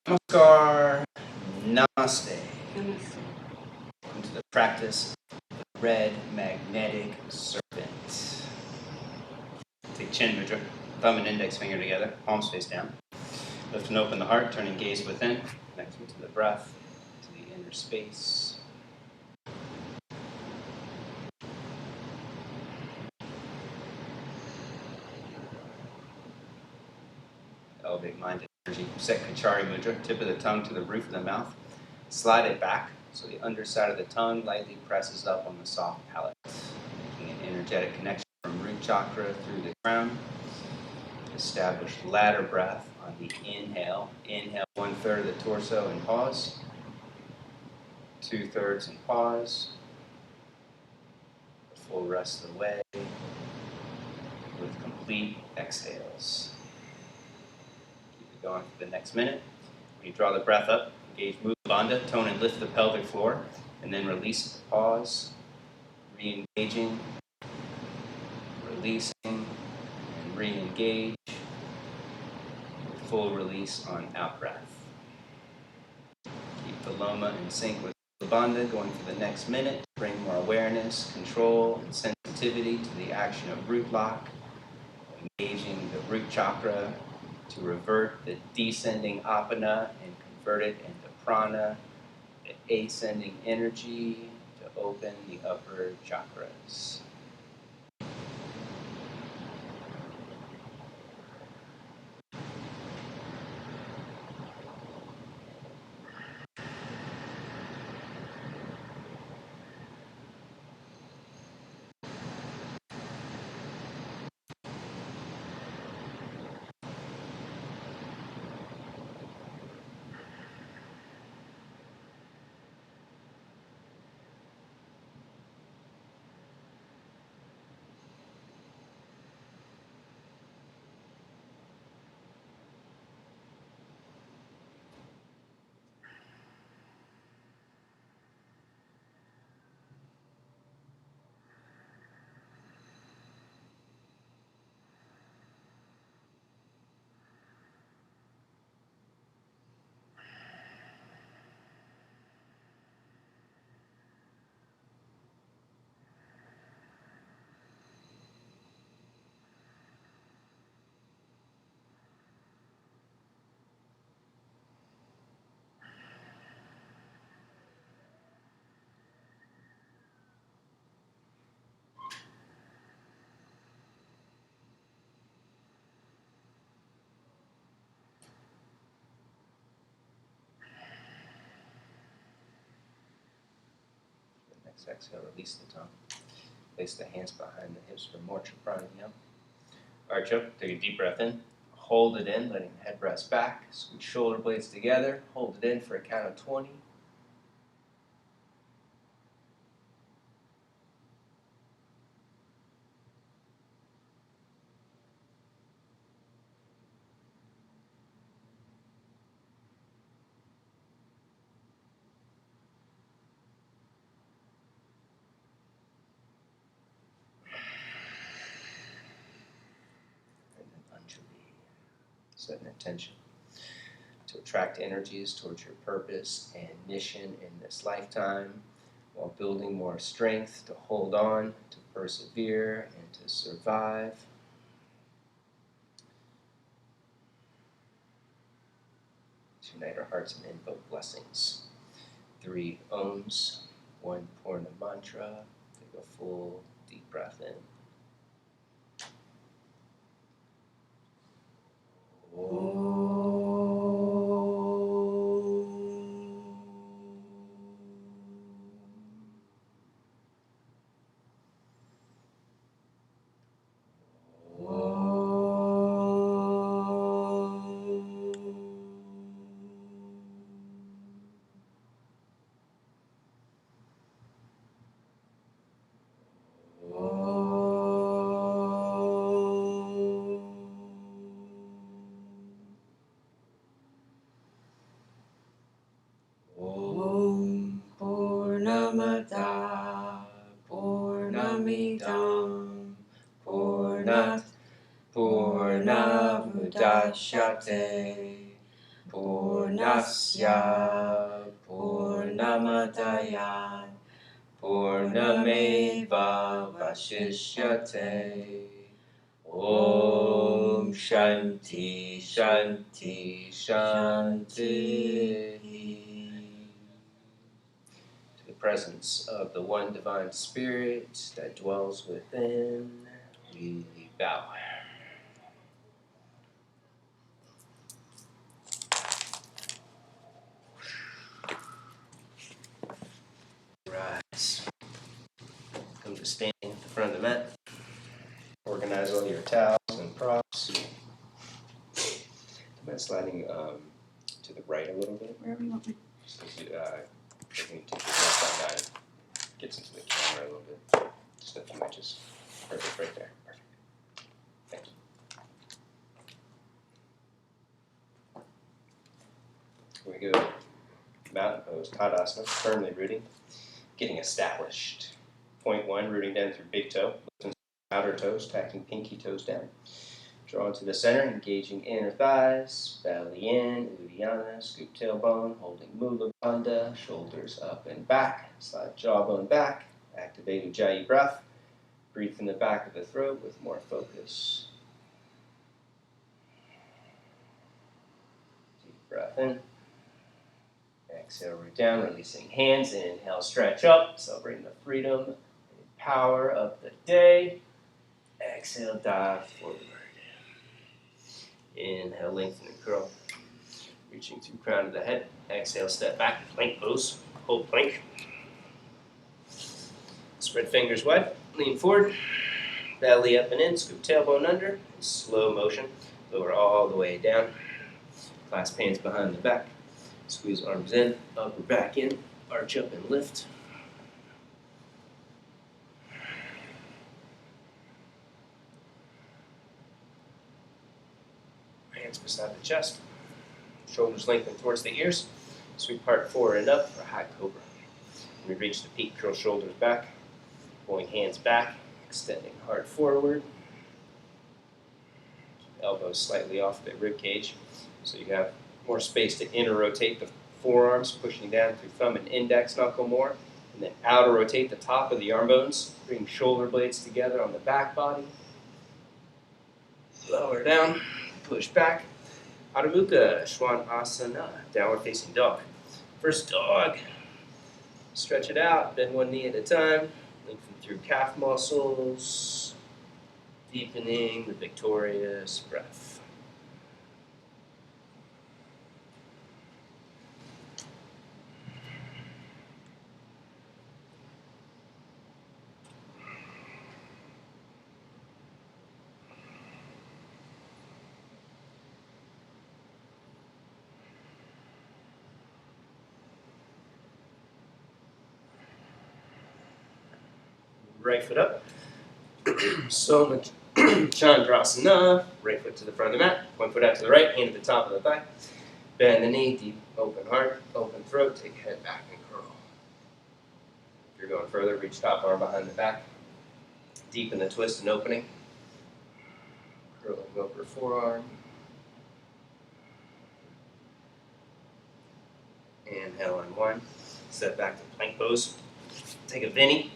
Namaskar. Namaste. Namaste. Welcome to the practice of the red magnetic serpent. Take chin mudra, thumb and index finger together, palms face down. Lift and open the heart, turning gaze within, connecting to the breath, to the inner space. Elevate mind and energy. Set Kachari mudra, tip of the tongue to the roof of the mouth. Slide it back so the underside of the tongue lightly presses up on the soft palate, making an energetic connection from root chakra through the crown. Establish ladder breath on the inhale. Inhale 1/3 of the torso and pause. 2/3 and pause. The full rest of the way with complete exhales. Keep it going for the next minute. When you draw the breath up, engage Mula Bandha, tone and lift the pelvic floor, and then release. Pause, re-engaging, releasing, and re-engage with full release on out breath. Keep the loma in sync with the bandha going for the next minute. Bring more awareness, control, and sensitivity to the action of root lock, engaging the root chakra to revert the descending apana and convert it into prana, the ascending energy to open the upper chakras. Next exhale, release the tongue. Place the hands behind the hips for more pranayama. Arch up, take a deep breath in. Hold it in, letting the head rest back. Squeeze shoulder blades together. Hold it in for a count of 20. And then Anjali. Set an intention to attract energies towards your purpose and mission in this lifetime, while building more strength to hold on, to persevere, and to survive. Unite our hearts and invoke blessings. 3 Oms, 1 Purna mantra. Take a full deep breath in. Purnamada Purnamidam Purnat Purnamudachyate Purnasya Purnamadaya Purnameva Vashishyate. Om Shanti Shanti Shanti. To the presence of the one divine spirit that dwells within, we bow. Rise. Come to stand at the front of the mat. Organize all your towels and props. Am I sliding to the right a little bit? Wherever you want me. Just because you take your left on 9. Gets into the camera a little bit. Just a few inches. Perfect, right there. Perfect. Thank you. Here we go. Mountain pose, Tadasana, firmly rooting, getting established. Point 1, rooting down through big toe, lifting outer toes, tacking pinky toes down. Draw into the center, engaging inner thighs, belly in, Uddiyana, scoop tailbone, holding Mula Bandha, shoulders up and back, slide jawbone back, activate Ujjayi breath. Breathe from the back of the throat with more focus. Deep breath in. Exhale, root down, releasing hands. Inhale, stretch up, celebrating the freedom and power of the day. Exhale, dive forward. Inhale, lengthen and curl. Reaching through crown of the head. Exhale, step back, plank pose. Hold plank. Spread fingers wide, lean forward. Belly up and in, scoop tailbone under. Slow motion, lower all the way down. Clasp hands behind the back. Squeeze arms in, upper back in, arch up and lift. Hands beside the chest. Shoulders lengthen towards the ears. Sweep heart forward and up for high cobra. When we reach the peak, curl shoulders back. Pulling hands back, extending heart forward. Elbows slightly off the rib cage, so you have more space to inner rotate the forearms, pushing down through thumb and index knuckle more, and then outer rotate the top of the arm bones, bring shoulder blades together on the back body. Lower down, push back. Adho Mukha Svanasana, downward facing dog. First dog, stretch it out, bend one knee at a time, lengthen through calf muscles, deepening the victorious breath. Right foot up. Soma Chandrasana. Right foot to the front of the mat. One foot out to the right, hand at the top of the thigh. Bend the knee, deep open heart, open throat. Take head back and curl. If you're going further, reach top arm behind the back. Deepen the twist and opening. Curling over forearm. Inhale, unwind. Step back to plank pose. Take a Vinny.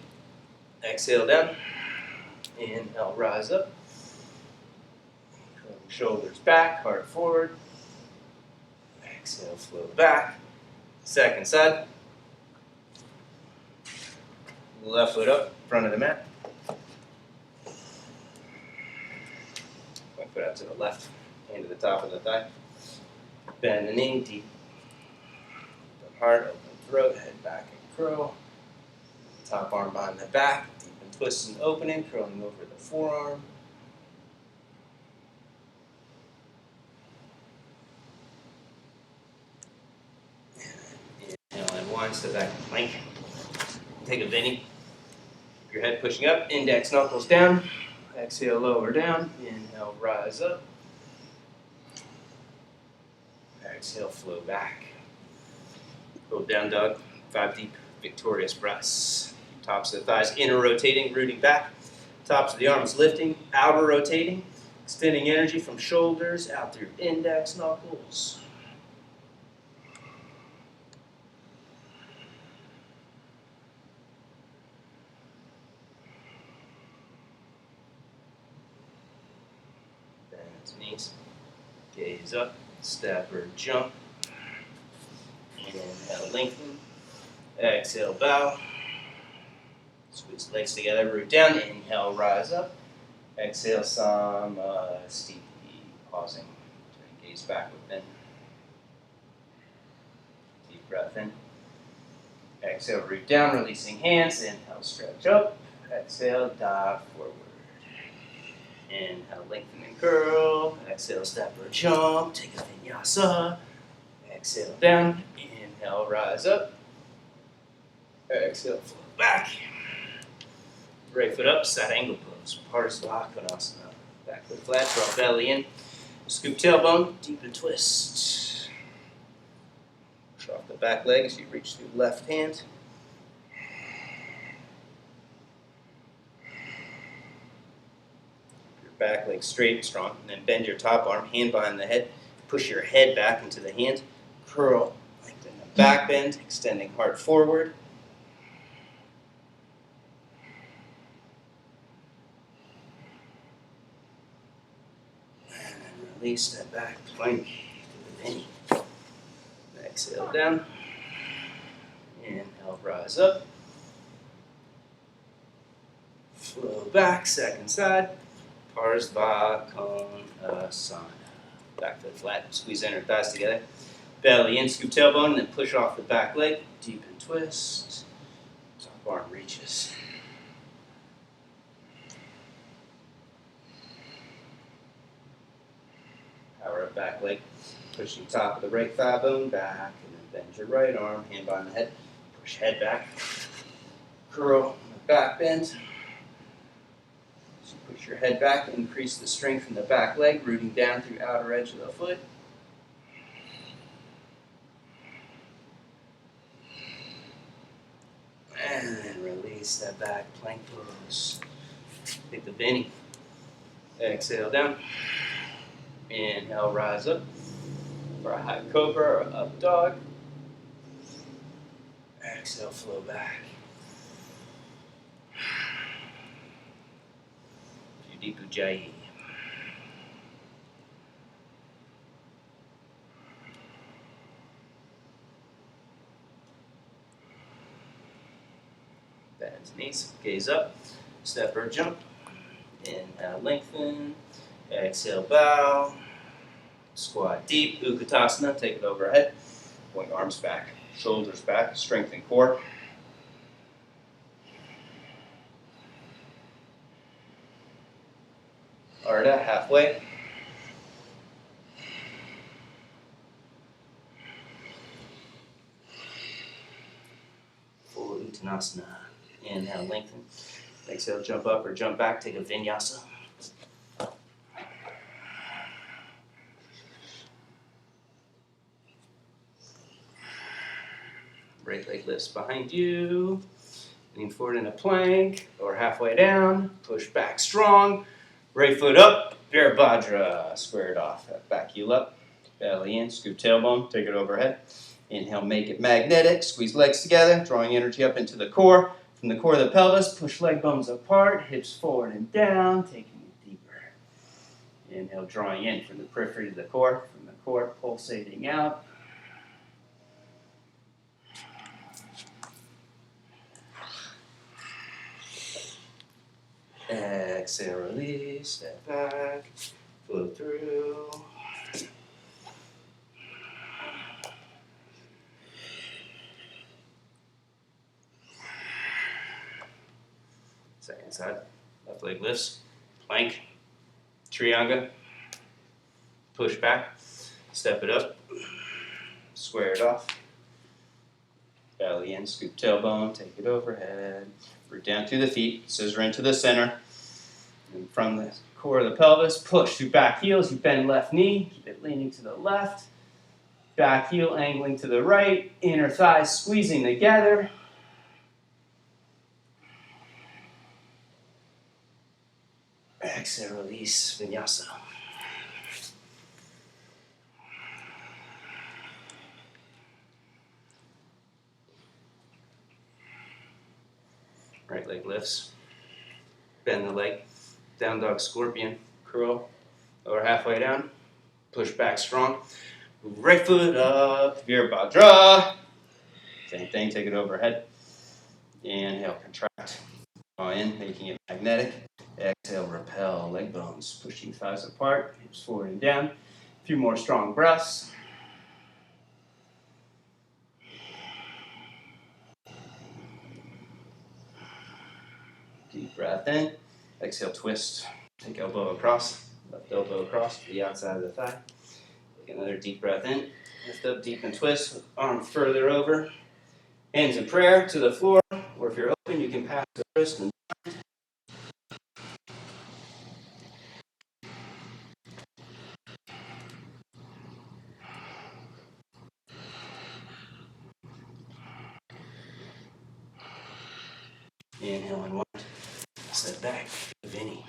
Exhale down. Inhale, rise up. Curling shoulders back, heart forward. Exhale, flow back. Second side. Left foot up, front of the mat. One foot out to the left, hand to the top of the thigh. Bend the knee, deep. Open heart, open throat, head back and curl. Top arm behind the back, deep and twist and opening, curling over the forearm. Inhale, unwind, step back to plank. Take a Vinny. Keep your head pushing up, index knuckles down. Exhale, lower down. Inhale, rise up. Exhale, flow back. Go down dog, 5 deep, victorious breaths. Tops of the thighs, inner rotating, rooting back. Tops of the arms lifting, outer rotating. Extending energy from shoulders out through index knuckles. Knees up, step or jump. Inhale, lengthen. Exhale, bow. Squeeze legs together, root down. Inhale, rise up. Exhale, Samasthiti. Pausing to gaze back within. Deep breath in. Exhale, root down, releasing hands. Inhale, stretch up. Exhale, dive forward. Inhale, lengthen and curl. Exhale, step or jump. Take a vinyasa. Exhale, down. Inhale, rise up. Exhale, float back. Right foot up, side angle pose. Parsvakonasana. Back foot flat, draw belly in. Scoop tailbone, deep and twist. Push off the back leg as you reach through left hand. Your back leg straight and strong. And then bend your top arm, hand behind the head. Push your head back into the hand. Curl, lengthen the back bend, extending heart forward. Release, step back, plank to the knee. Exhale down. Inhale, rise up. Flow back, second side. Parsvakonasana. Back foot flat, squeeze inner thighs together. Belly in, scoop tailbone, and then push off the back leg. Deep and twist. Top arm reaches. Power up back leg, pushing top of the right thigh bone back, and then bend your right arm, hand behind the head, push head back, curl, back bend. So push your head back, increase the strength from the back leg, rooting down through outer edge of the foot. And then release, step back, plank pose. Take the Benny. Exhale down. Inhale, rise up for a high Cobra or up dog. Exhale, flow back. Deep Ujjayi. Bend knees, gaze up, step or jump. Inhale, lengthen. Exhale, bow. Squat deep, Utkatasana, take it overhead. Point arms back, shoulders back, strengthen core. Ardha, halfway. Full Uttanasana. Inhale, lengthen. Exhale, jump up or jump back, take a vinyasa. Right leg lifts behind you. Lean forward in a plank or halfway down. Push back strong. Right foot up. Virabhadra. Square it off. Back heel up. Belly in. Scoop tailbone. Take it overhead. Inhale, make it magnetic. Squeeze legs together. Drawing energy up into the core. From the core of the pelvis, push leg bones apart. Hips forward and down. Taking it deeper. Inhale, drawing in from the periphery to the core. From the core, pulsating out. Exhale, release, step back, flow through. Second side, left leg lifts, plank, trianga, push back, step it up, square it off. Belly in, scoop tailbone, take it overhead, root down through the feet, scissor into the center. And from the core of the pelvis, push through back heels, you bend left knee, keep it leaning to the left. Back heel angling to the right, inner thighs squeezing together. Exhale, release, vinyasa. Right leg lifts. Bend the leg. Down dog scorpion. Curl over halfway down. Push back strong. Move right foot up. Virabhadra. Same thing, take it overhead. Inhale, contract. Draw in, making it magnetic. Exhale, repel, leg bones, pushing thighs apart, hips forward and down. A few more strong breaths. Deep breath in. Exhale, twist. Take elbow across, left elbow across to the outside of the thigh. Take another deep breath in. Lift up deep and twist, arm further over. Hands in prayer to the floor, or if you're open, you can pass the wrist and inhale and one. Step back, Vinny.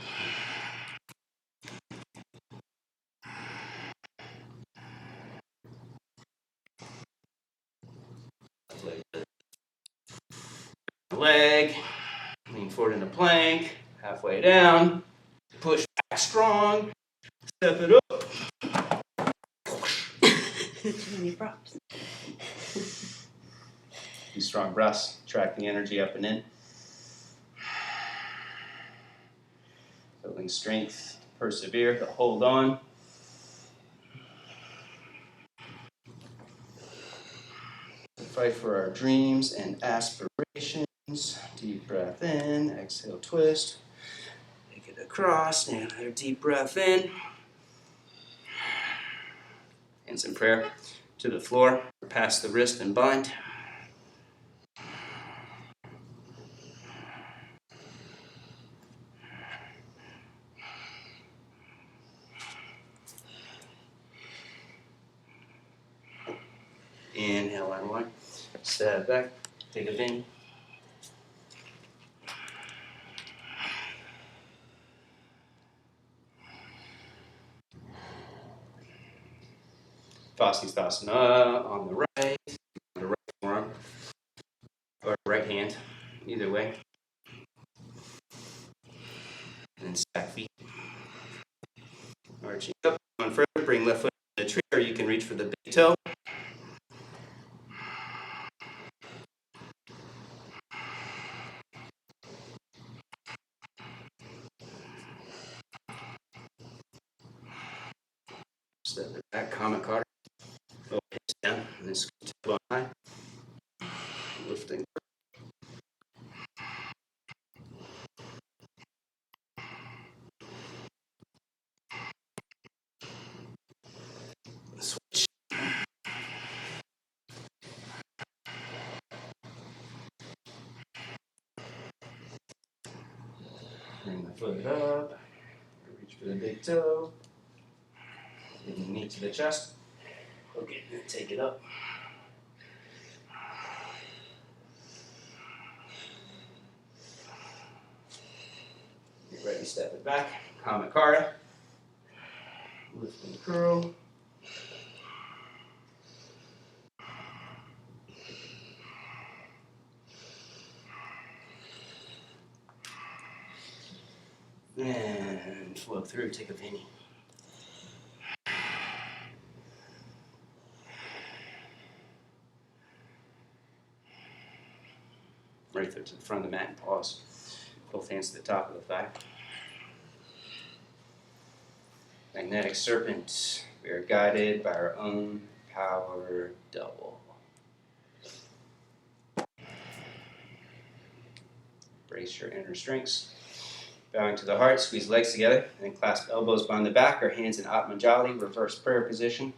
Leg, lean forward into plank, halfway down, push back strong, step it up. Too many props. These strong breaths, track the energy up and in. Building strength, persevere, to hold on. Fight for our dreams and aspirations. Deep breath in, exhale, twist. Take it across, and another deep breath in. Hands in prayer to the floor, past the wrist and bind. Inhale and one. Step back, take a bend. Vasisthasana on the right forearm, or right hand, either way. And then stack feet. Arching up, on further, bring left foot to the tree, or you can reach for the big toe. Step it back, common carter. Lower hips down, and then scoot to high. Lifting. Switch. Bring the foot up. Reach for the big toe. Bring the knee to the chest. Hook it and take it up. Get ready, step it back. Kamakara. Lift and curl. And flow through, take a penny. Right foot to the front of the mat and pause. Both hands to the top of the thigh. Magnetic Serpent. We are guided by our own power double. Brace your inner strengths. Bowing to the heart, squeeze legs together, and then clasp elbows behind the back, or hands in Atmanjali, reverse prayer position.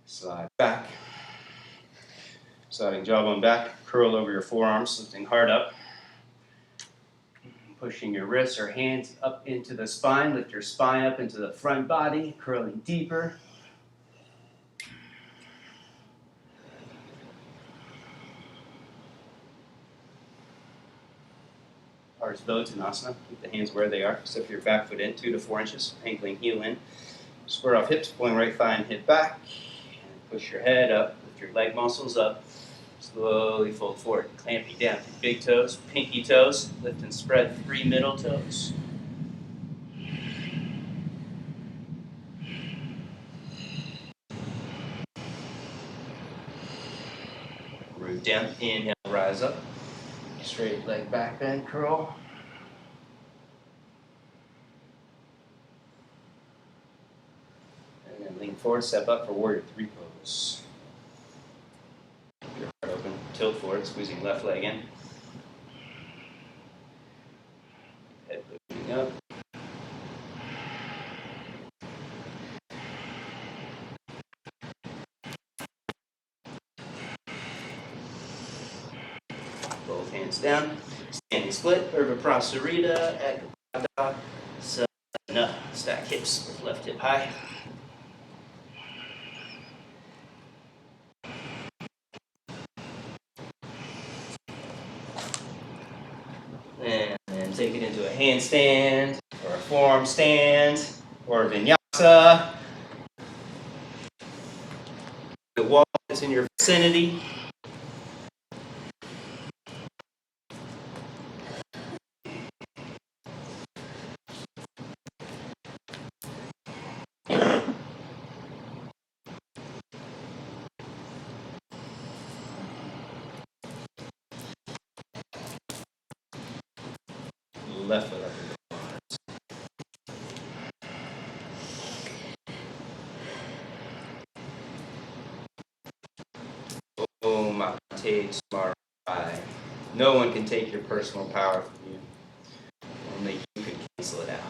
Slide back. Sliding jawbone back, curl over your forearms, lifting heart up. Pushing your wrists or hands up into the spine, lift your spine up into the front body, curling deeper. Ardha keep the hands where they are. Step your back foot in 2 to 4 inches, ankling heel in. Square off hips, pulling right thigh and hip back. And push your head up, lift your leg muscles up. Slowly fold forward, clamping down. Big toes, pinky toes, lift and spread 3 middle toes. Root down. Inhale, rise up. Straight leg back bend, curl. And then lean forward, step up for warrior three pose. Keep your heart open, tilt forward, squeezing left leg in. Head lifting up. Both hands down. Standing split, Urdhva Prasarita, Ekpada, Sadhana. Stack hips with left hip high. And then take it into a handstand, or a forearm stand, or a vinyasa. The wall that's in your vicinity. Left foot up. Om Mate Smarai. No one can take your personal power from you. Only you can cancel it out.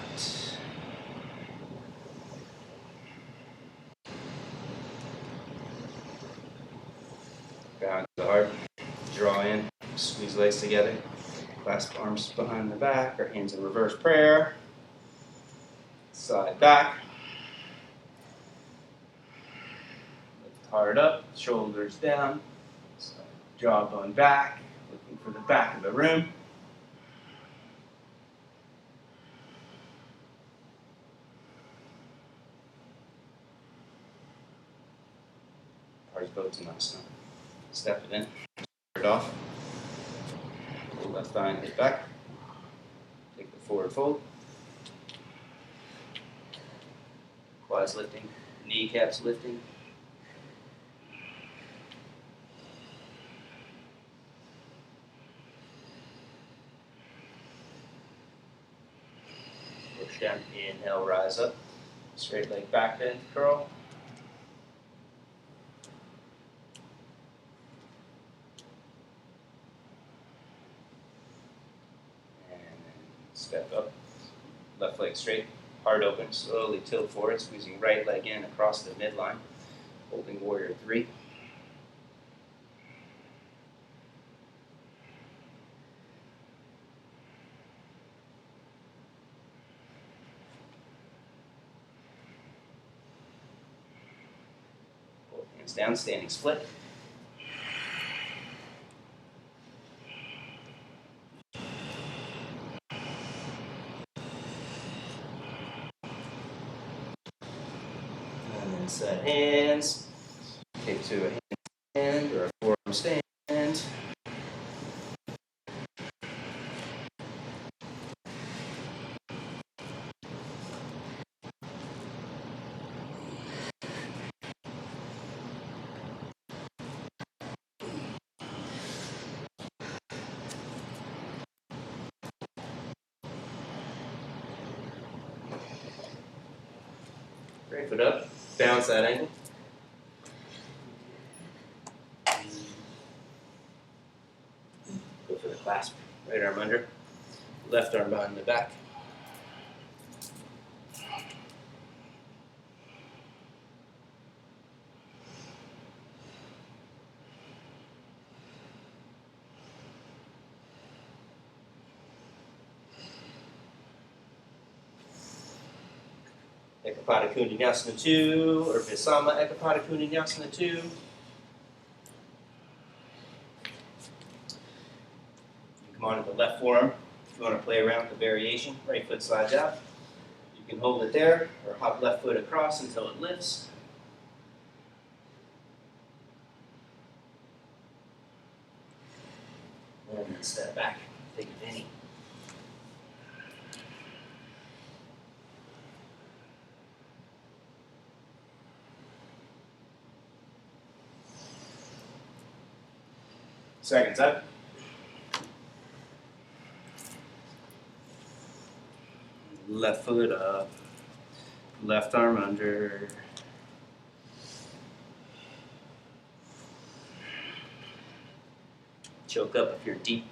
Ground to the heart. Draw in. Squeeze legs together. Clasp arms behind the back. Or hands in reverse prayer. Side back. Lift heart up. Shoulders down. Jawbone back. Looking for the back of the room. Parsvottanasana. Step it in. Start off. Pull left thigh and hip back. Take the forward fold. Quads lifting. Kneecaps lifting. Push down. Inhale, rise up. Straight leg back bend, curl. And then step up. Left leg straight, heart open. Slowly tilt forward, squeezing right leg in across the midline. Holding warrior three. Both hands down, standing split. And then set hands. Take to a hand or a forearm stand. Right foot up, bounce that ankle. Go for the clasp. Right arm under, left arm behind the back. Ekapada Kundinasana 2, or Visama Ekapada Kundinasana 2. You come on to the left forearm. If you want to play around with the variation, right foot slides out. You can hold it there, or hop left foot across until it lifts. And then step back, take a penny. Second set. Left foot up, left arm under. Choke up if you're deep.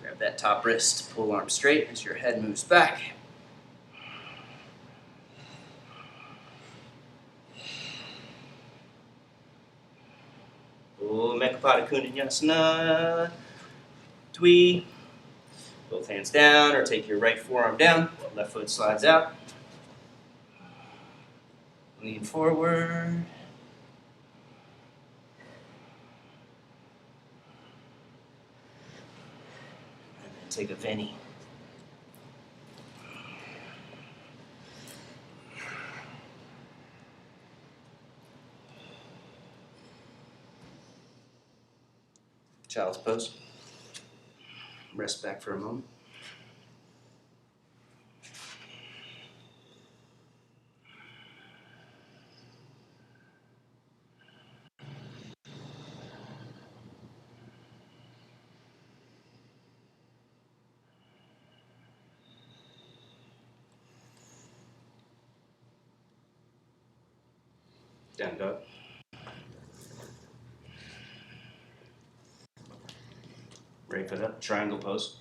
Grab that top wrist, pull arm straight as your head moves back. Mekapada Kundanyasana. Twee. Both hands down, or take your right forearm down. Left foot slides out. Lean forward. And then take a Veni. Child's pose. Rest back for a moment. Down dog. Right foot up, triangle pose.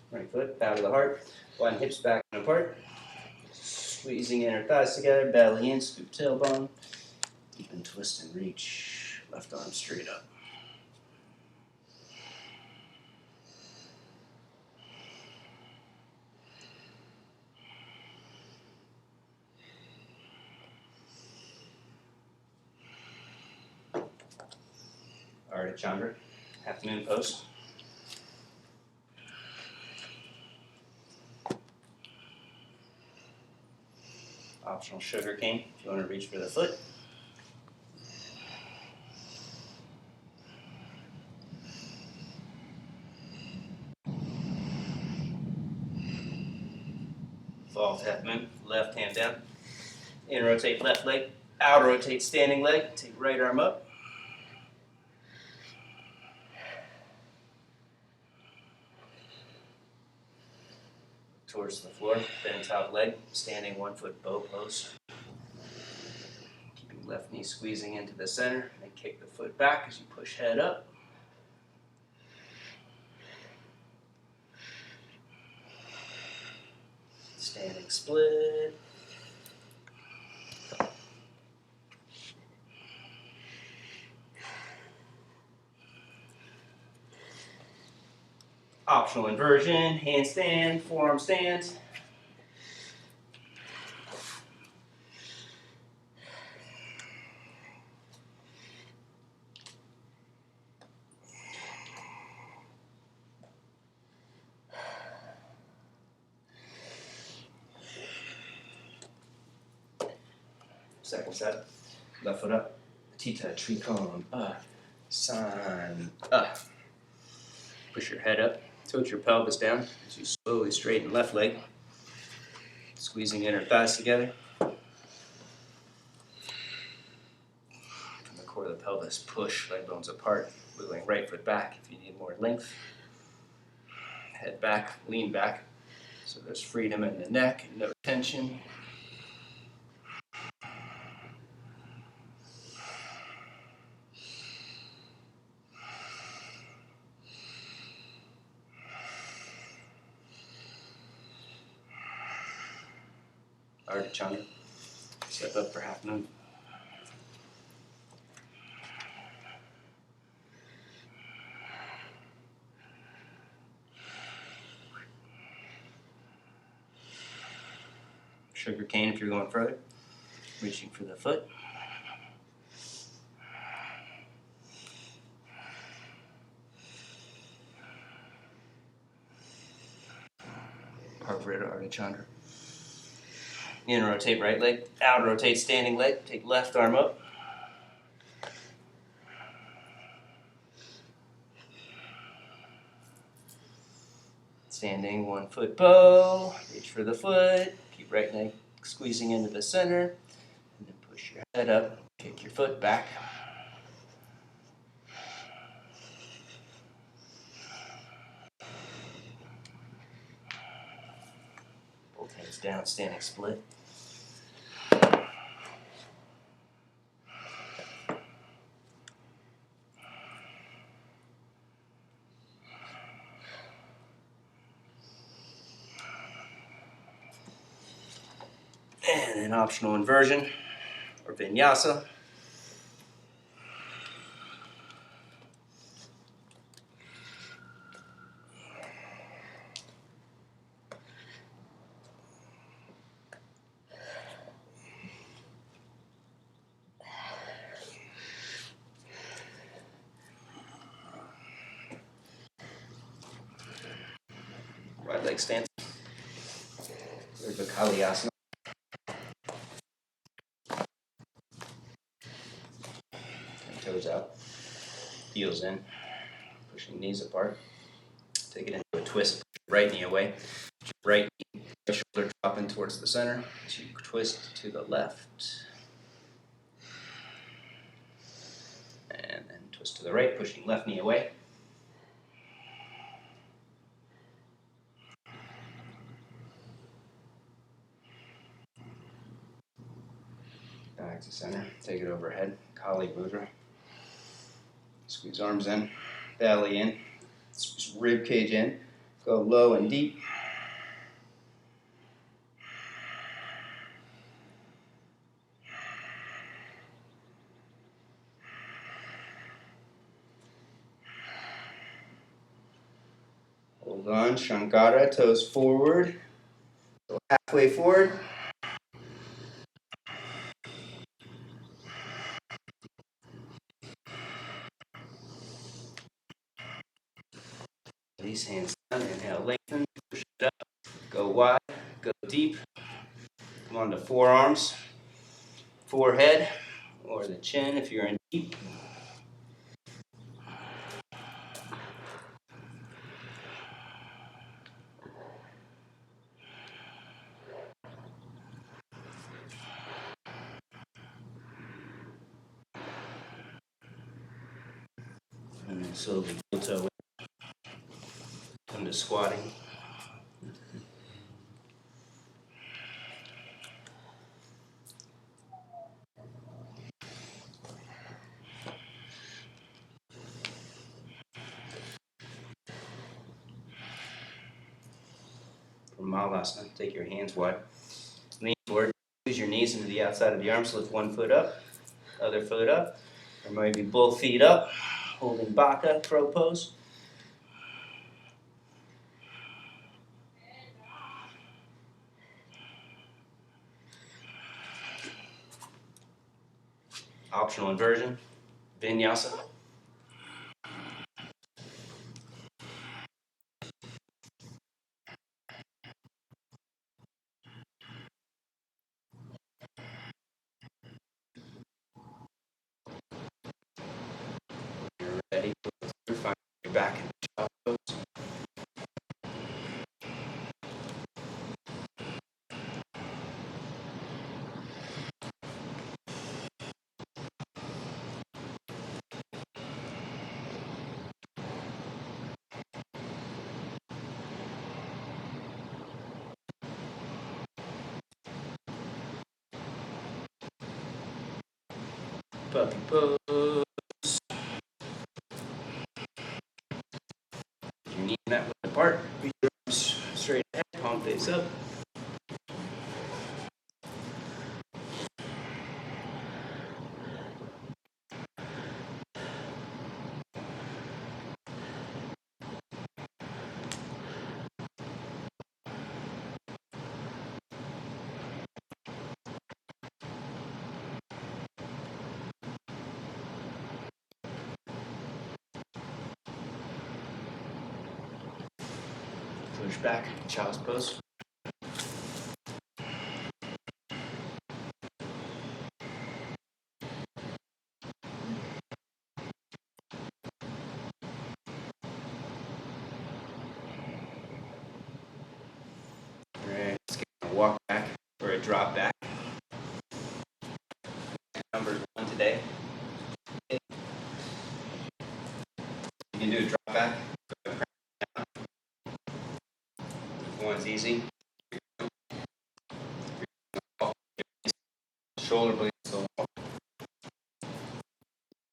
Right foot, bow to the heart. Widen hips back and apart. Squeezing inner thighs together, belly in, scoop tailbone. Deepen, twist, and reach. Left arm straight up. Ardha Chandra, half moon pose. Optional sugar cane if you want to reach for the foot. Falls half moon, left hand down. In rotate left leg, out rotate standing leg. Take right arm up. Towards the floor, bend top leg, standing 1 foot bow pose. Keeping left knee squeezing into the center, and kick the foot back as you push head up. Standing split. Optional inversion, handstand, forearm stand. Second set, left foot up, Tita Trikon, San, Push your head up, tilt your pelvis down as you slowly straighten left leg. Squeezing inner thighs together. From the core of the pelvis, push leg bones apart, wiggling right foot back if you need more length. Head back, lean back, so there's freedom in the neck and no tension. Ardha Chandra. Step up for half moon. Sugar cane if you're going further. Reaching for the foot. Parvarita Ardha Chandra. In rotate right leg, out rotate standing leg. Take left arm up. Standing 1 foot bow, reach for the foot, keep right leg squeezing into the center, and then push your head up, kick your foot back. down standing split. And an optional inversion or vinyasa. Right leg stance. There's the Kaliyasana. Toes out, heels in, pushing knees apart. Take it into a twist, right knee away. Right knee, shoulder dropping towards the center. To twist to the left. And then twist to the right, pushing left knee away. Back to center. Take it overhead. Kali Mudra. Squeeze arms in, belly in, squeeze rib cage in. Go low and deep. Hold on, Shankara, toes forward. Go halfway forward. These hands down, inhale, lengthen, push it up, go wide, go deep. Come on to forearms, forehead, or the chin if you're in deep. And then slowly heel toe in. Come to squatting. From Malasana, take your hands wide. Lean forward, squeeze your knees into the outside of the arms, lift one foot up, other foot up, or maybe both feet up, holding Baka, crow pose. Optional inversion, vinyasa. You're ready, find your back in the child's pose. Puppy pose. Your knee mat width apart, reach your arms straight ahead, palm face up. Push back, child's pose. Alright, let's get a walk back or a drop back. Number one today. You can do a drop back. One's easy. shoulder blades to the wall.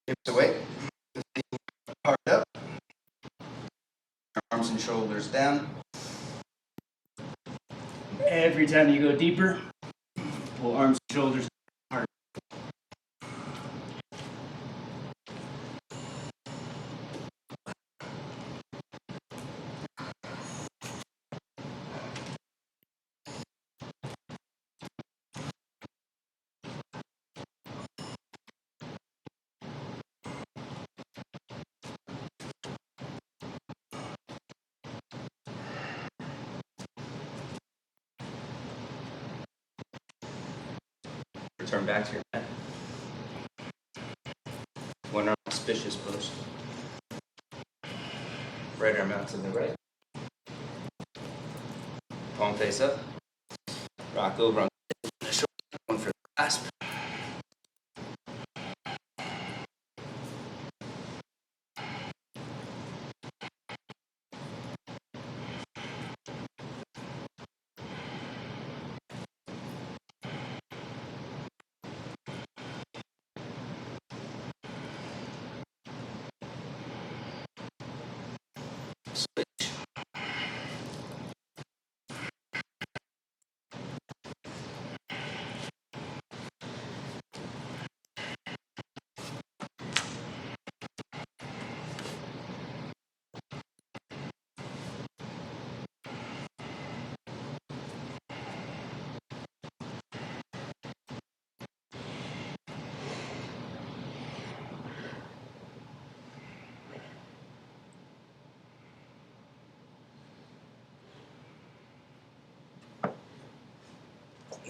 Hips away. Hard up. Arms and shoulders down. Every time you go deeper, pull arms and shoulders hard. Return back to your mat. One arm auspicious pose. Right arm out to the right. Palm face up. Rock over on the shoulder. One for the clasp. Switch.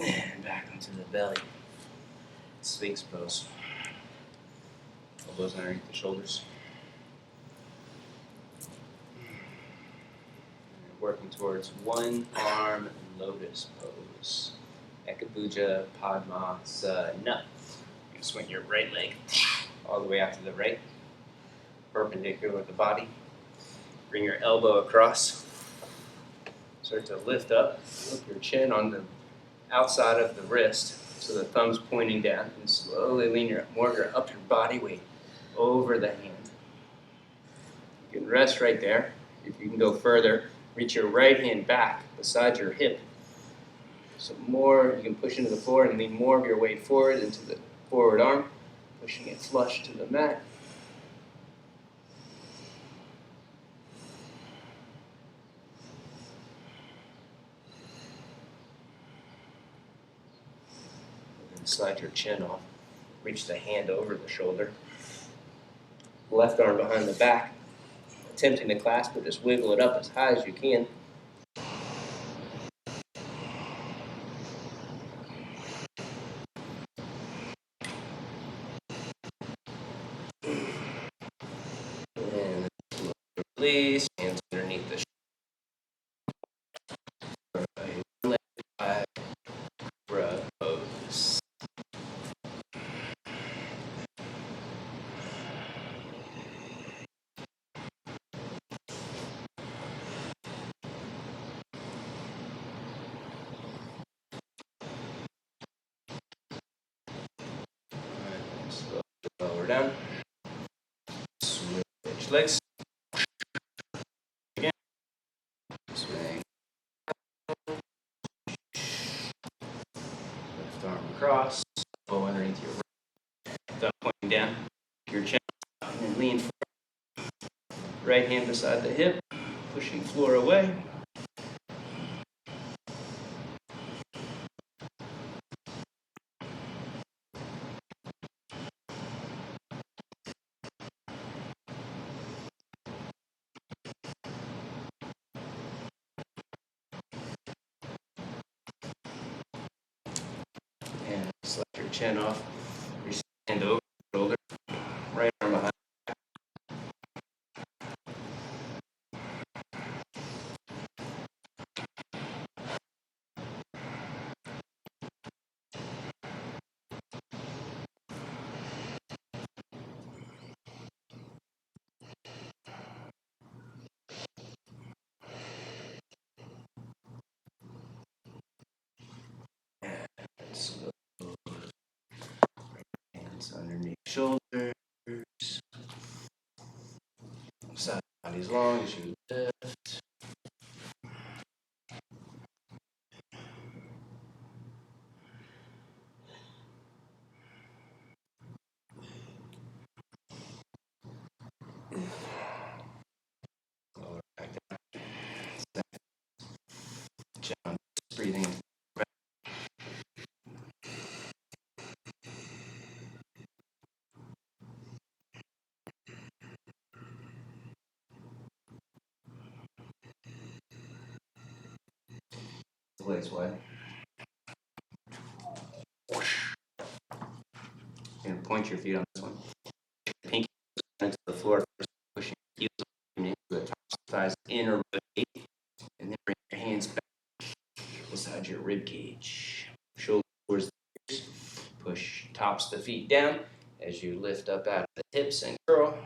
And back onto the belly. Sphinx pose. Elbows underneath the shoulders. Working towards one arm lotus pose. Ekapuja Padmasana. You swing your right leg all the way out to the right, perpendicular with the body. Bring your elbow across. Start to lift up. Look your chin on the outside of the wrist, so the thumb's pointing down, and slowly lean more of your upper body weight over the hand. You can rest right there. If you can go further, reach your right hand back beside your hip. So more, you can push into the floor and lean more of your weight forward into the forward arm, pushing it flush to the mat. Slide your chin off. Reach the hand over the shoulder. Left arm behind the back. Attempting to clasp it, just wiggle it up as high as you can. And release. Hands underneath the shoulder. Cobra pose. Lower down. Switch legs. Again. Swing. Left arm across. Elbow underneath your right. Thumb pointing down. Your chin and lean forward. Right hand beside the hip. Pushing floor away. And slide your chin off. Your hand over the shoulder. Right arm behind. Hands underneath shoulders. Side body as long as you lift. Lower back down. Down. Breathing. The legs wide. And point your feet on this one. Pinky into the floor, pushing heels into the top thighs, inner rotate, and then bring your hands back beside your rib cage. Shoulders towards the ears. Push tops of the feet down as you lift up out of the hips and curl.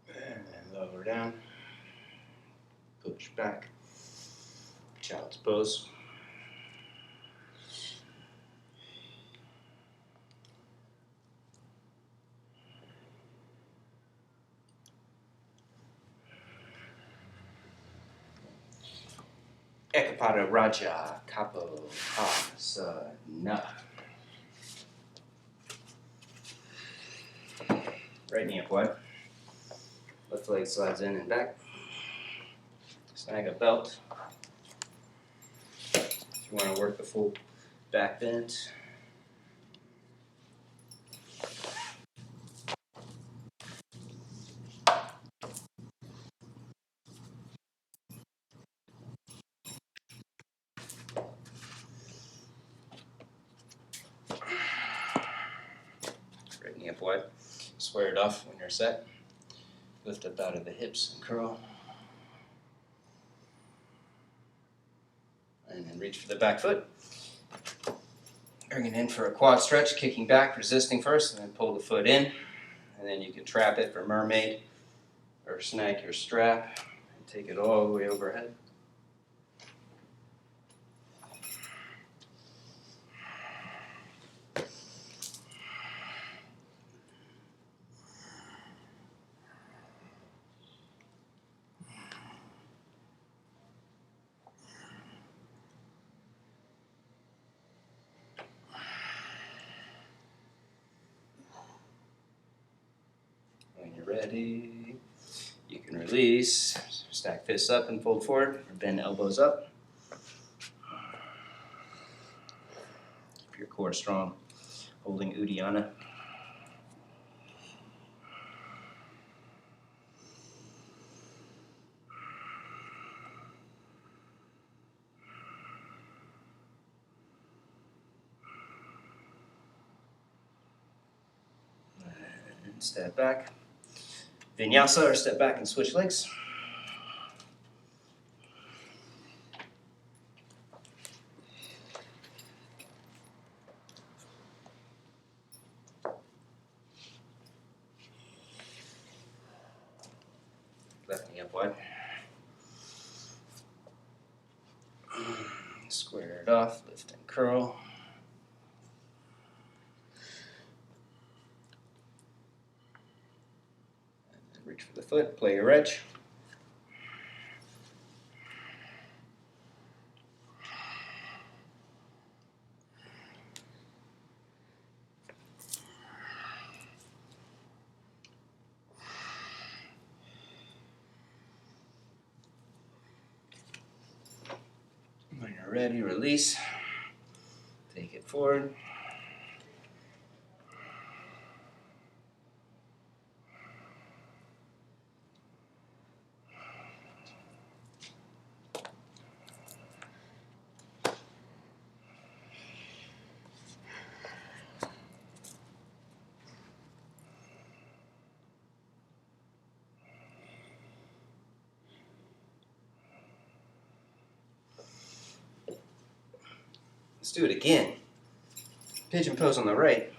And then lower down. Push back. Child's pose. Ekapada Raja Kapo Asana. Right knee up wide. Left leg slides in and back. Snag a belt. If you want to work the full back bend. Right knee up wide. Square it off when you're set. Lift up out of the hips and curl. And then reach for the back foot. Bring it in for a quad stretch, kicking back, resisting first, and then pull the foot in. And then you can trap it for mermaid or snag your strap and take it all the way overhead. When you're ready, you can release. Stack fists up and fold forward, or bend elbows up. Keep your core strong, holding Uddiyana. And step back. Vinyasa, or step back and switch legs. Left knee up wide. Square it off, lift and curl. And then reach for the foot, play your edge. When you're ready, release. Take it forward. Let's do it again. Pigeon pose on the right.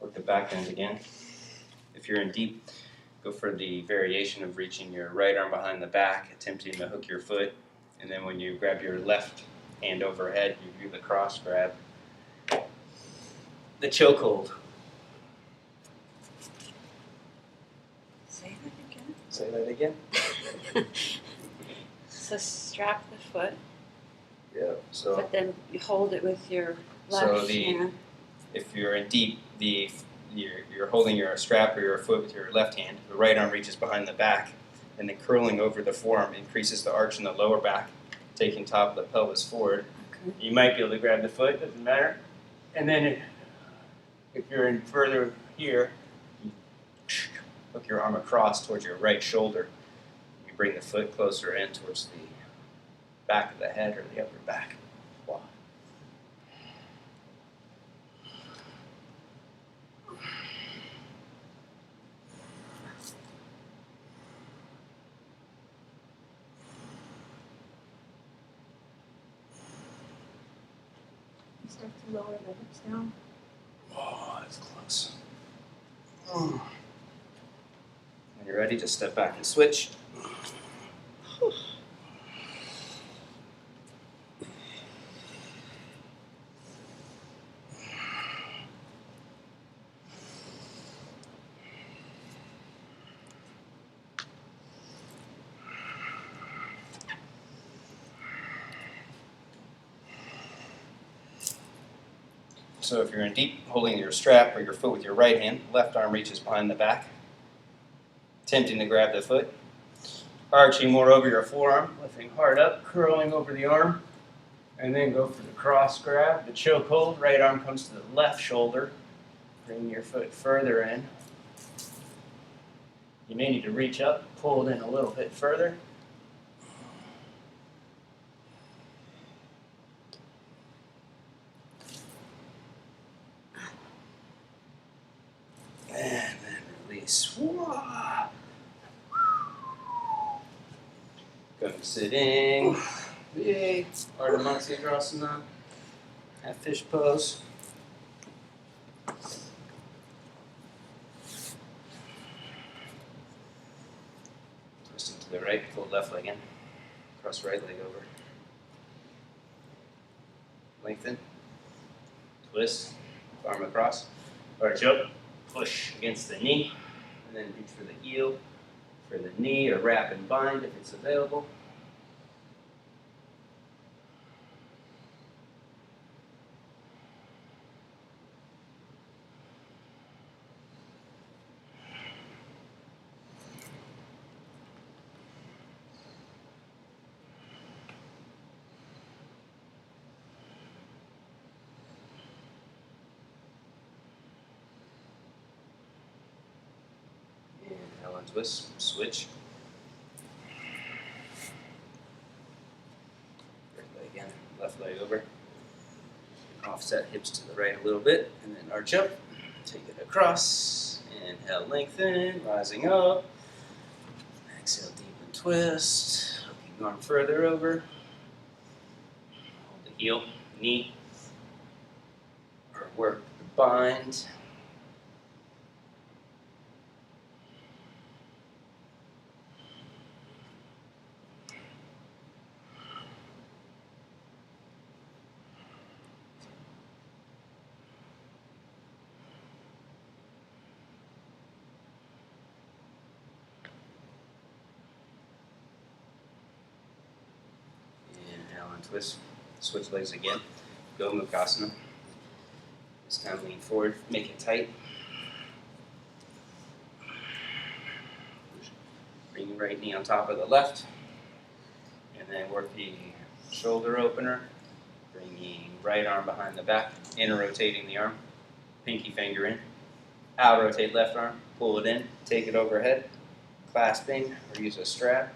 Work the back end again. If you're in deep, go for the variation of reaching your right arm behind the back, attempting to hook your foot, and then when you grab your left hand overhead, you do the cross grab. The chokehold. Say that again. Say that again. So strap the foot, Yeah. So but then you hold it with your left hand. if you're in deep, you're holding your strap or your foot with your left hand. The right arm reaches behind the back, and then curling over the forearm increases the arch in the lower back, taking top of the pelvis forward. Okay. You might be able to grab the foot, doesn't matter. And then if you're in further here, you hook your arm across towards your right shoulder. You bring the foot closer in towards the back of the head or the upper back. Wow. Start to lower the hips down. Oh, that's close. When you're ready, just step back and switch. So if you're in deep, holding your strap or your foot with your right hand, left arm reaches behind the back, attempting to grab the foot, arching more over your forearm, lifting hard up, curling over the arm, and then go for the cross grab, the choke hold. Right arm comes to the left shoulder, bring your foot further in. You may need to reach up, pull it in a little bit further. And then release. Whoa. Going sitting. Big. Ardha Matsyendrasana. Half fish pose. Twisting to the right, fold left leg in. Cross right leg over. Lengthen. Twist. Arm across. Arch up. Push against the knee. And then reach for the heel. For the knee, or wrap and bind if it's available. Inhale and twist, switch. Right leg in, left leg over. Offset hips to the right a little bit, and then arch up. Take it across. Inhale, lengthen, rising up. Exhale, deepen, twist. Hooking arm further over. Hold the heel, knee, or work the bind. Inhale and twist. Switch legs again. Go Mukasana. This time lean forward, make it tight. Bring your right knee on top of the left. And then work the shoulder opener. Bringing right arm behind the back, inner rotating the arm. Pinky finger in. Out rotate left arm, pull it in, take it overhead. Clasping or use a strap.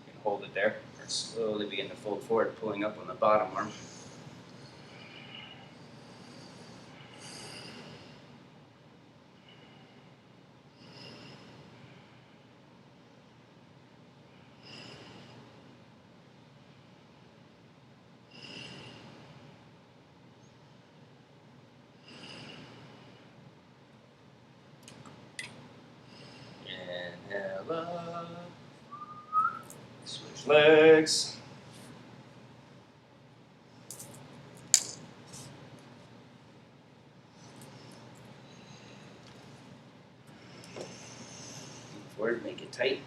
You can hold it there or slowly begin to fold forward, pulling up on the bottom arm. inhale up. Switch legs. Forward, make it tight.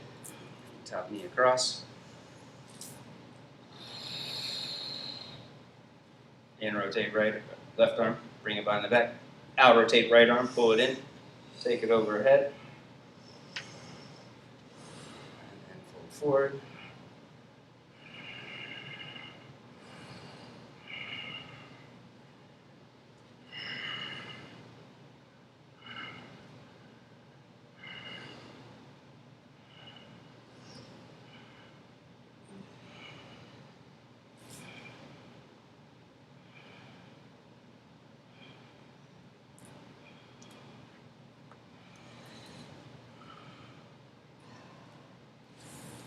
Top knee across. And rotate left arm, bring it behind the back. Out rotate right arm, pull it in, take it overhead. And then fold forward.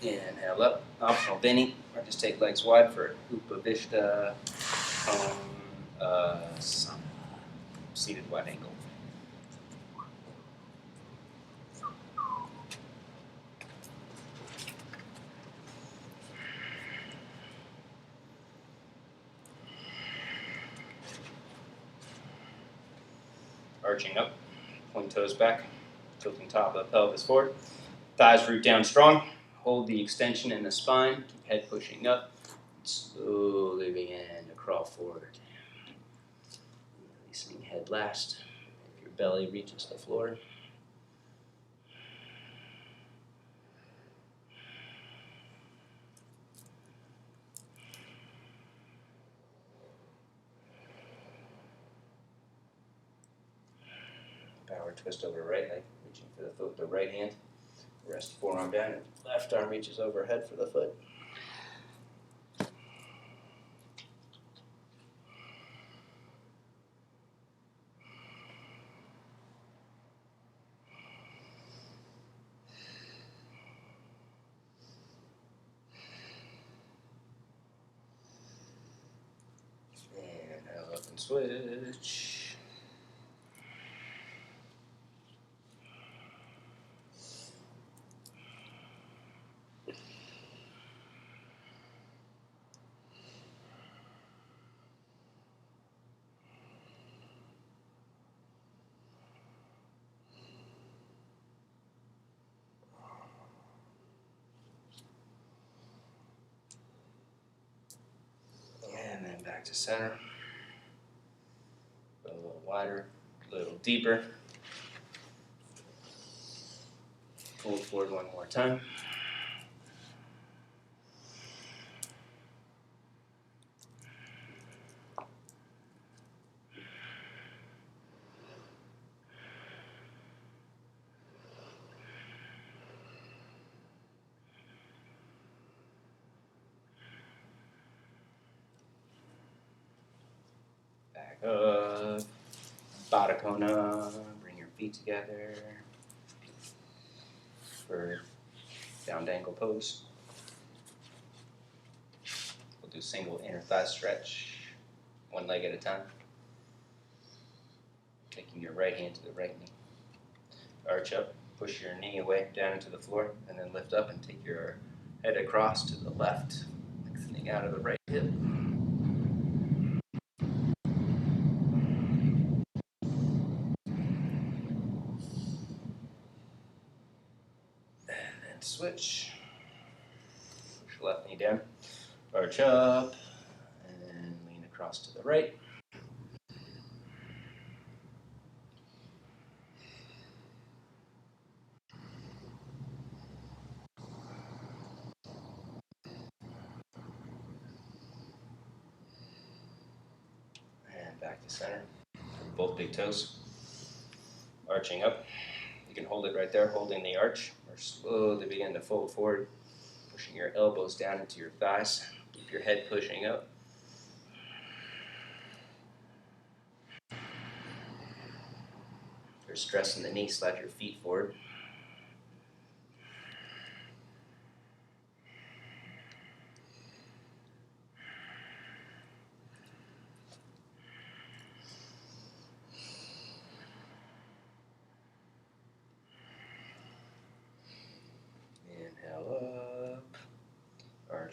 Inhale up, optional bending, or just take legs wide for Upavishta Konasana, seated wide angle. Arching up, point toes back, tilting top of the pelvis forward. Thighs root down strong. Hold the extension in the spine. Keep head pushing up. Slowly begin to crawl forward. Releasing head last. If your belly reaches the floor. Power twist over right leg, reaching for the foot with the right hand. Rest forearm down and left arm reaches overhead for the foot. And up and switch. And then back to center. A little wider, a little deeper. Fold forward one more time. Back up. Baddha Kona. Bring your feet together for down angle pose. We'll do single inner thigh stretch, one leg at a time. Taking your right hand to the right knee. Arch up, push your knee away down into the floor, and then lift up and take your head across to the left, lengthening out of the right hip. And then switch. Push left knee down, arch up, and then lean across to the right. And back to center. Both big toes. Arching up. You can hold it right there, holding the arch, or slowly begin to fold forward, pushing your elbows down into your thighs. Keep your head pushing up. If you're stressing the knee, slide your feet forward.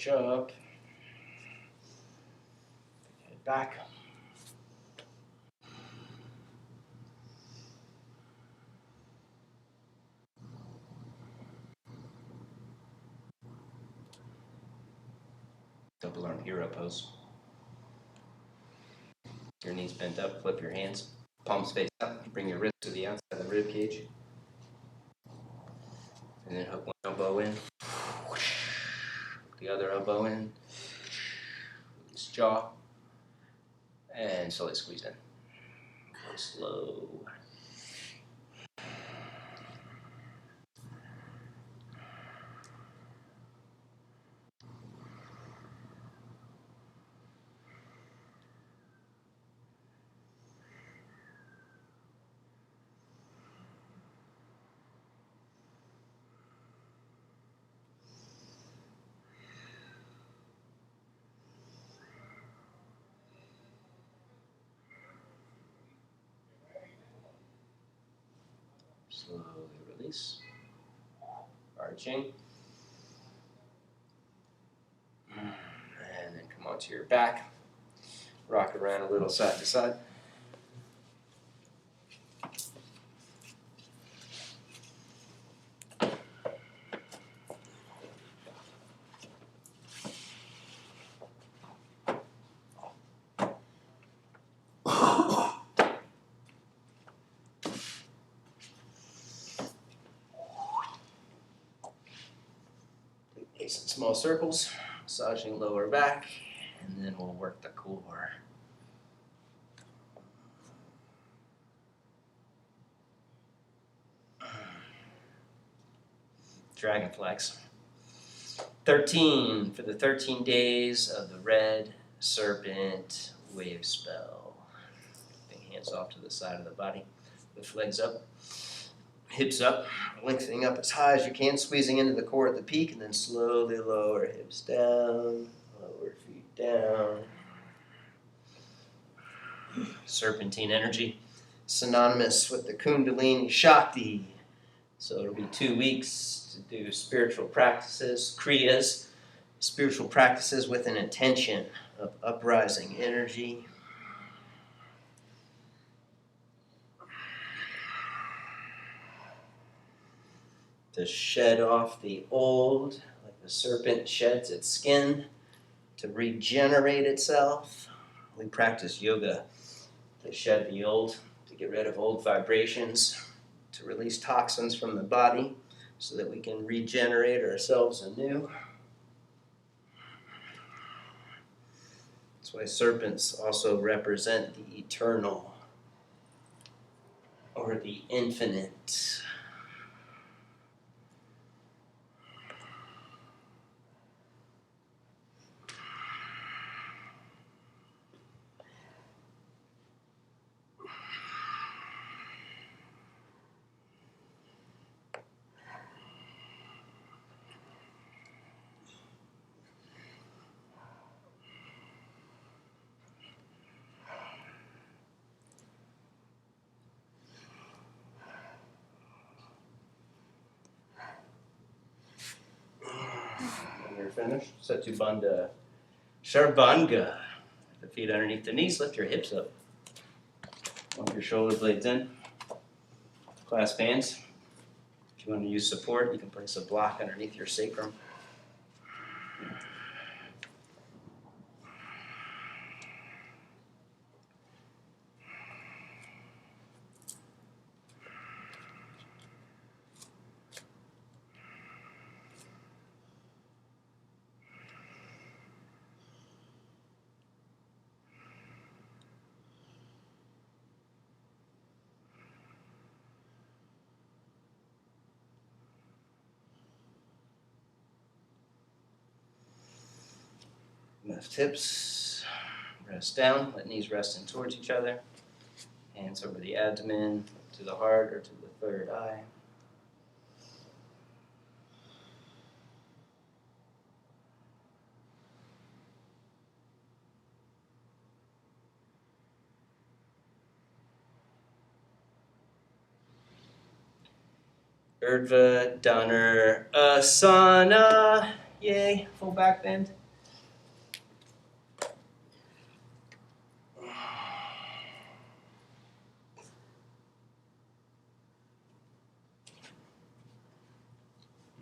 Stretch up. Head back. Double arm hero pose. Your knees bent up, flip your hands. Palms face up, bring your wrist to the outside of the rib cage. And then hook one elbow in. The other elbow in. Release jaw. And slowly squeeze in. Go slow. Slowly release. Arching. And then come onto your back. Rock around a little side to side. Nice and small circles, massaging lower back, and then we'll work the core. Dragon flex. 13 for the 13 days of the red serpent wave spell. Bring hands off to the side of the body. Lift legs up, hips up, lengthening up as high as you can, squeezing into the core at the peak, and then slowly lower hips down, lower feet down. Serpentine energy, synonymous with the Kundalini Shakti. So it'll be 2 weeks to do spiritual practices, kriyas, spiritual practices with an intention of uprising energy. To shed off the old, like the serpent sheds its skin, to regenerate itself. We practice yoga to shed the old, to get rid of old vibrations, to release toxins from the body so that we can regenerate ourselves anew. That's why serpents also represent the eternal or the infinite. When you're finished, Satubandha Sharbanga. The feet underneath the knees, lift your hips up. Walk your shoulder blades in. Clasp hands. If you want to use support, you can place a block underneath your sacrum. Lift hips, rest down, let knees rest in towards each other. Hands over the abdomen, to the heart or to the third eye. Urdhva Dhanur Asana. Yay, full back bend.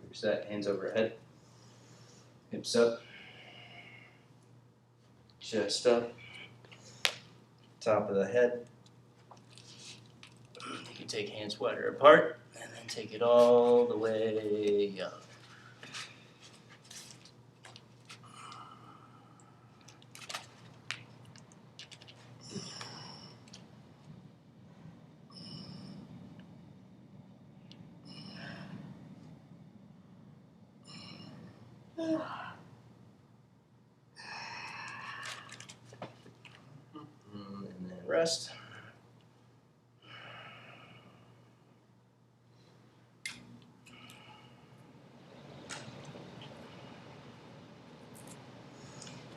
Reset, hands overhead. Hips up. Chest up. Top of the head. You can take hands wider apart and then take it all the way up. And then rest.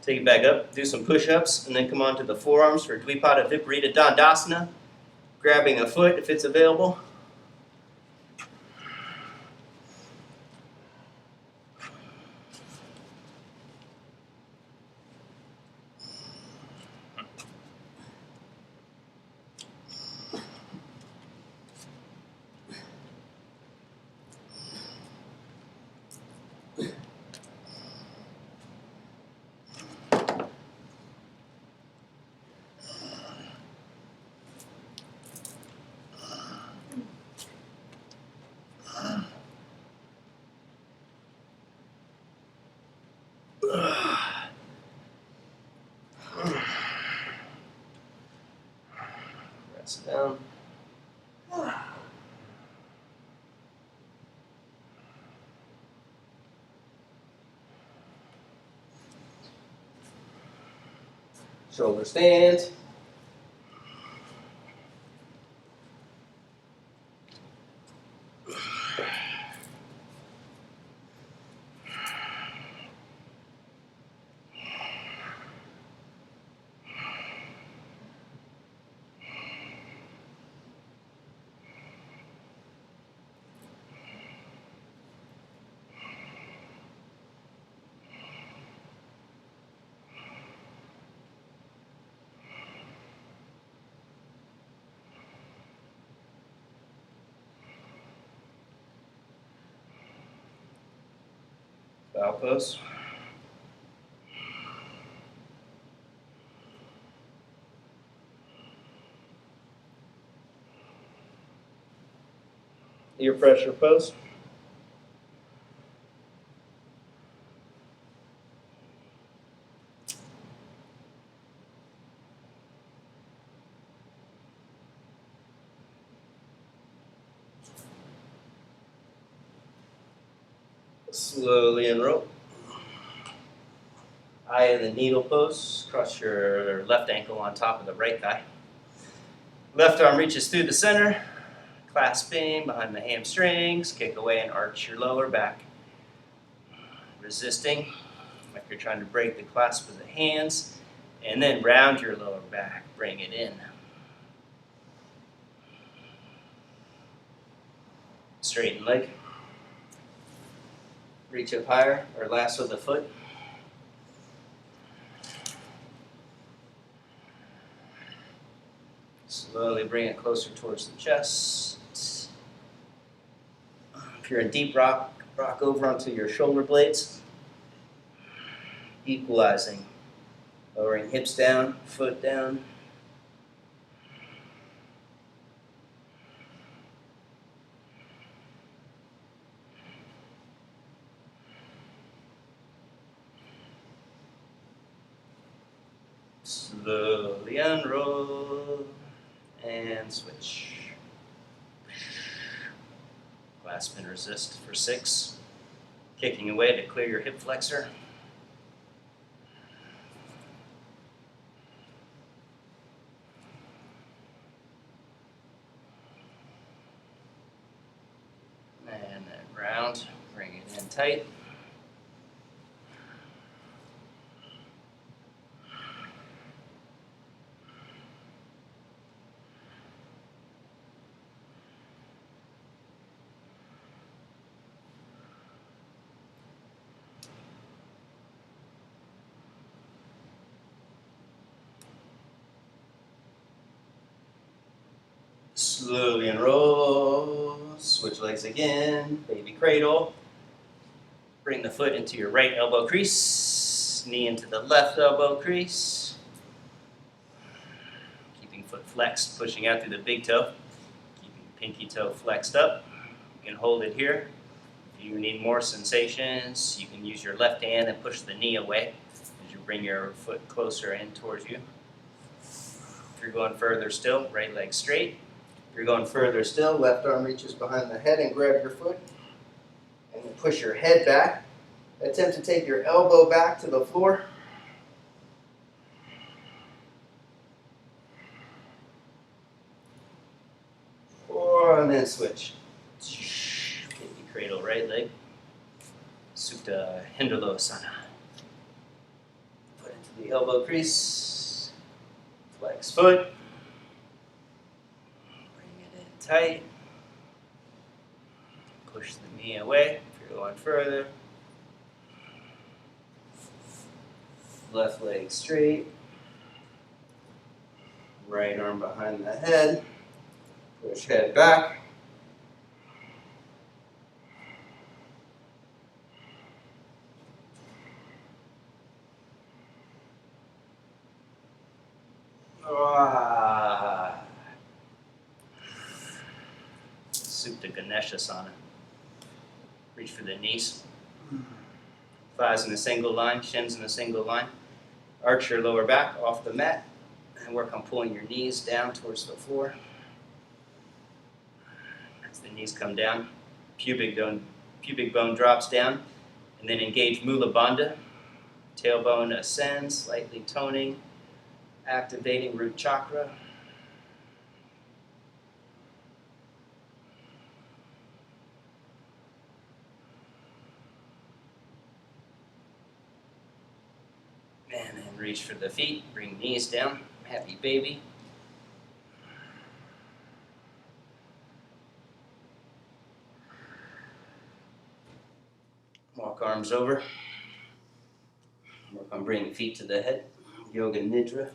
Take it back up, do some push-ups, and then come onto the forearms for Dvipada Viparita Dandasana. Grabbing a foot if it's available. Rest down. Shoulder stand. Bow pose. Ear pressure pose. Slowly unroll. Eye of the needle pose. Cross your left ankle on top of the right thigh. Left arm reaches through the center. Clasping behind the hamstrings. Kick away and arch your lower back. Resisting, like you're trying to break the clasp of the hands. And then round your lower back. Bring it in. Straighten leg. Reach up higher or lasso the foot. Slowly bring it closer towards the chest. If you're in deep rock, rock over onto your shoulder blades. Equalizing. Lowering hips down, foot down. Slowly unroll and switch. Clasp and resist for 6. Kicking away to clear your hip flexor. And then round, bring it in tight. Slowly unroll. Switch legs again. Baby cradle. Bring the foot into your right elbow crease. Knee into the left elbow crease. Keeping foot flexed, pushing out through the big toe. Keeping pinky toe flexed up. You can hold it here. If you need more sensations, you can use your left hand and push the knee away as you bring your foot closer in towards you. If you're going further still, right leg straight. If you're going further still, left arm reaches behind the head and grab your foot. And then push your head back. Attempt to take your elbow back to the floor. And then switch. Baby cradle, right leg. Supta Hindalosana. Foot into the elbow crease. Flex foot. Bring it in tight. Push the knee away if you're going further. Left leg straight. Right arm behind the head. Push head back. Supta Ganeshasana. Reach for the knees. Thighs in a single line, shins in a single line. Arch your lower back off the mat and work on pulling your knees down towards the floor. As the knees come down, pubic bone drops down, and then engage Mula Bandha. Tailbone ascends, slightly toning, activating root chakra. And then reach for the feet, bring knees down, happy baby. Walk arms over. Work on bringing feet to the head. Yoga Nidra.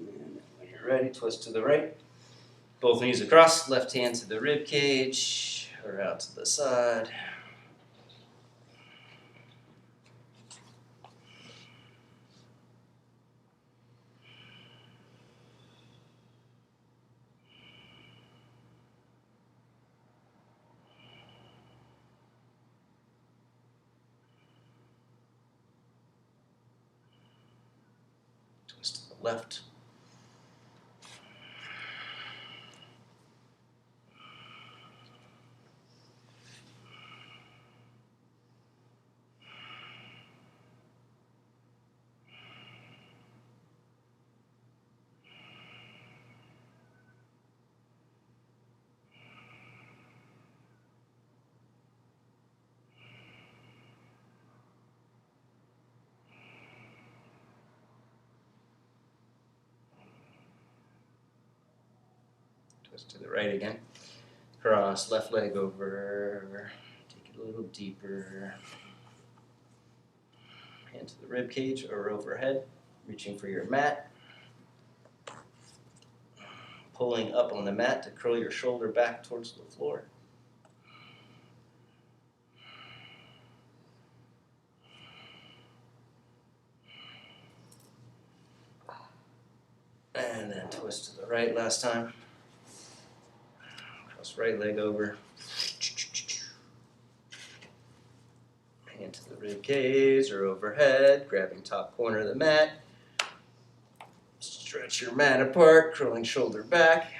And when you're ready, twist to the right. Both knees across, left hand to the rib cage or out to the side. Twist to the left. Twist to the right again. Cross left leg over. Take it a little deeper. Hand to the rib cage or overhead. Reaching for your mat. Pulling up on the mat to curl your shoulder back towards the floor. And then twist to the right last time. Cross right leg over. Hand to the rib cage or overhead, grabbing top corner of the mat. Stretch your mat apart, curling shoulder back.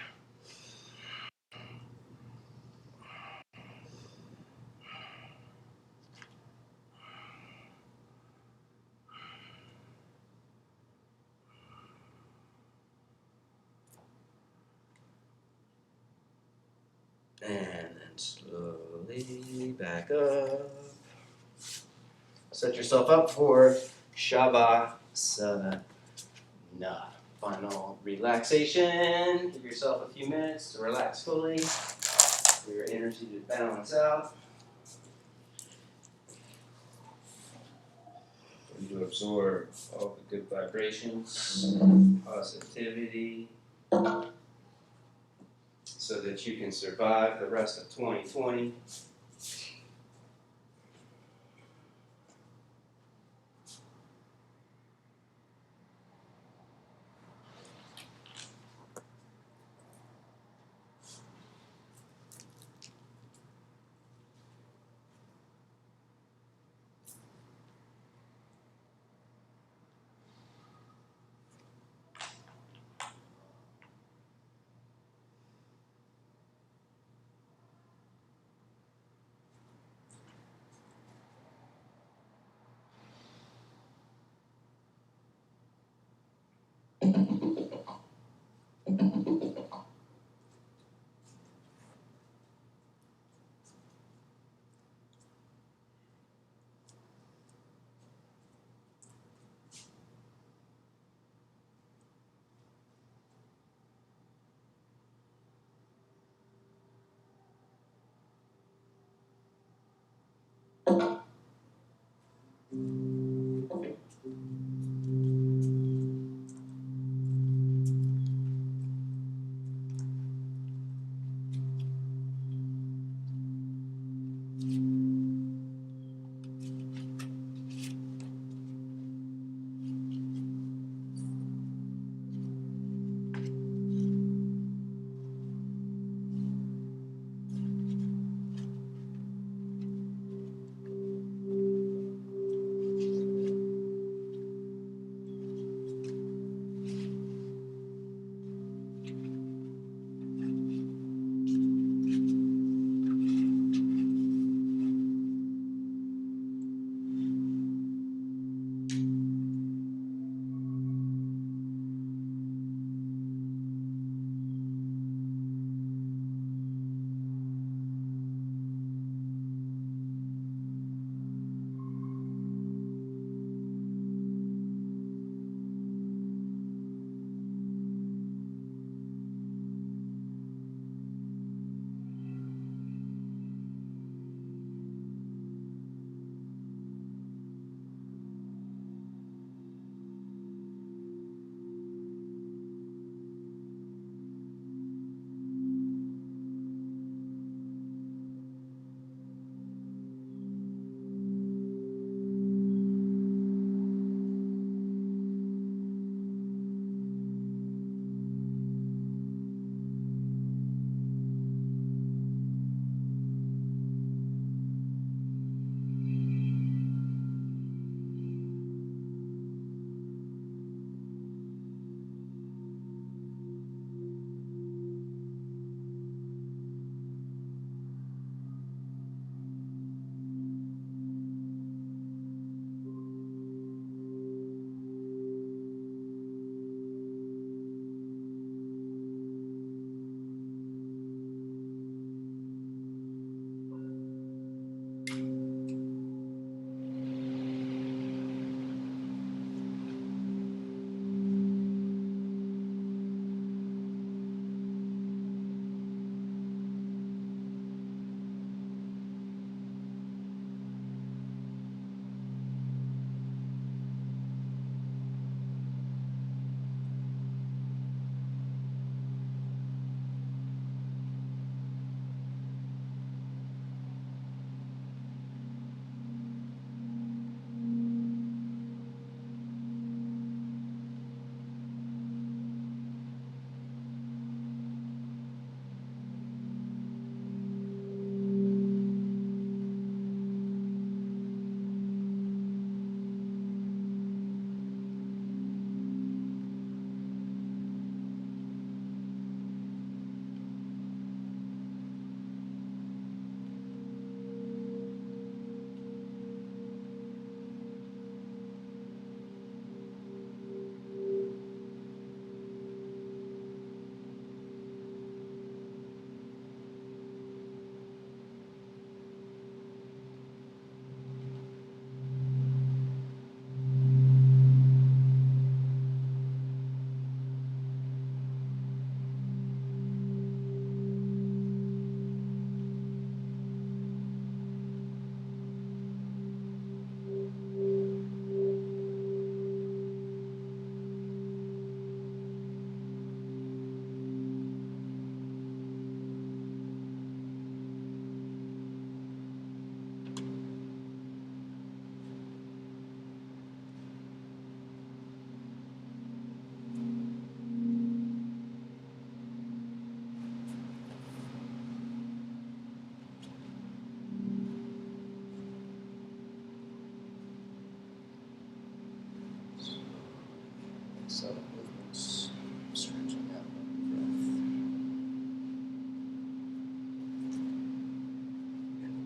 And then slowly back up. Set yourself up for Shavasana. Final relaxation. Give yourself a few minutes to relax fully, for your energy to balance out, and to absorb all the good vibrations, positivity, so that you can survive the rest of 2020.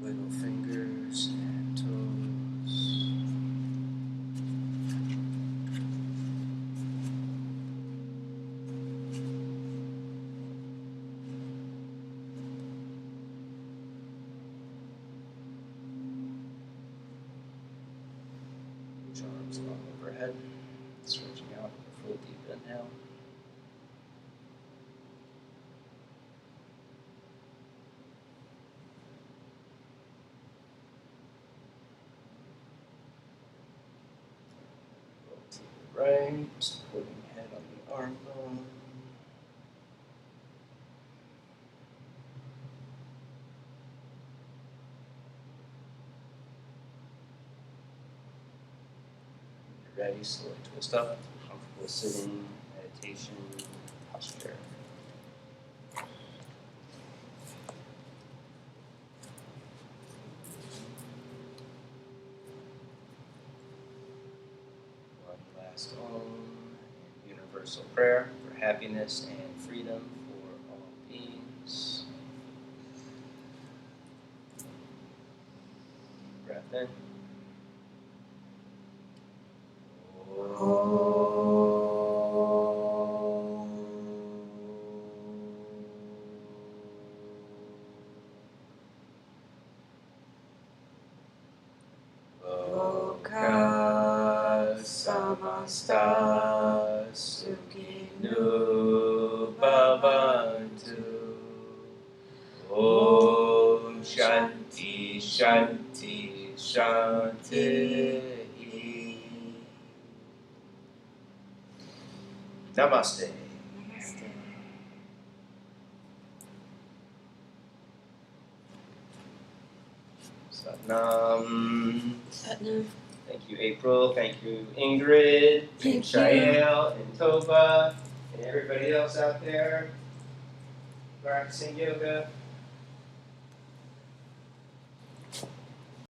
Wiggle fingers and toes. Reach arms long overhead, stretching out a full deep inhale. Roll to the right, supporting head on the arm bone. When you're ready, slowly twist up. Comfortable sitting, meditation, posture. One last universal prayer for happiness and freedom for all beings. Breath in. Loka samasta sukhino bhavantu. Om Shanti Shanti Shanti. Namaste. Namaste. Satnam. Satnam. Thank you, April. Thank you, Ingrid. Thank and Shael and Tova and everybody else out there practicing yoga.